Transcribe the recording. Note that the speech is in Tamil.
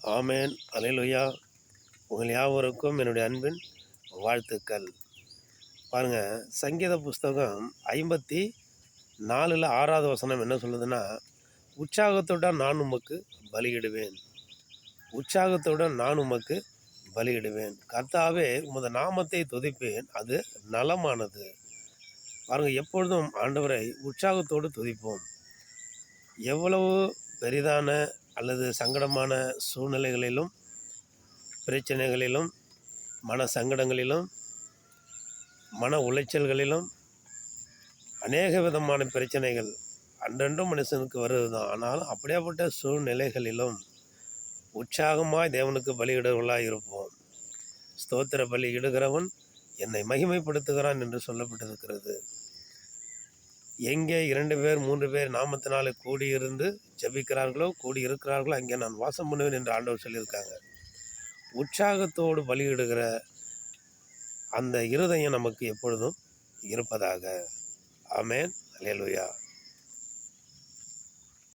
ஆமேன். அல்லேலூயா. உங்கள் யாவருக்கும் என்னுடைய அன்பின் வாழ்த்துக்கள். பாருங்க, சங்கீத புஸ்தகம் 54ல் 6வது வசனம் என்ன சொல்லுதுன்னா, உற்சாகத்துடன் நான் உமக்கு பலியிடுவேன். உற்சாகத்துடன் நான் உமக்கு பலியிடுவேன். கர்த்தாவே, உமது நாமத்தை துதிப்பேன், அது நலமானது. பாருங்க, எப்பொழுதும் ஆண்டவரை உற்சாகத்தோடு துதிப்போம். எவ்வளவு பெரிதான அல்லது சங்கடமான சூழ்நிலைகளிலும், பிரச்சனைகளிலும், மன சங்கடங்களிலும், மன உளைச்சல்களிலும், அநேக விதமான பிரச்சனைகள் அன்றன்றும் மனுஷனுக்கு வருவது தான். ஆனாலும் அப்படியாப்பட்ட சூழ்நிலைகளிலும் உற்சாகமாய் தேவனுக்கு பலியிடுவர்களாய் இருப்போம். ஸ்தோத்திர பலி இடுகிறவன் என்னை மகிமைப்படுத்துகிறான் என்று சொல்லப்பட்டிருக்கிறது. எங்கே 2 பேர் 3 பேர் நாமத்தினாலே கூடியிருந்து ஜெபிக்கிறார்களோ, கூடியிருக்கிறார்களோ, அங்கே நான் வாசம் பண்ணுவேன் என்று ஆண்டவர் சொல்லியிருக்காங்க. உற்சாகத்தோடு பலியிடுகிற அந்த இருதயம் நமக்கு எப்பொழுதும் இருப்பதாக. ஆமேன். அல்லேலூயா.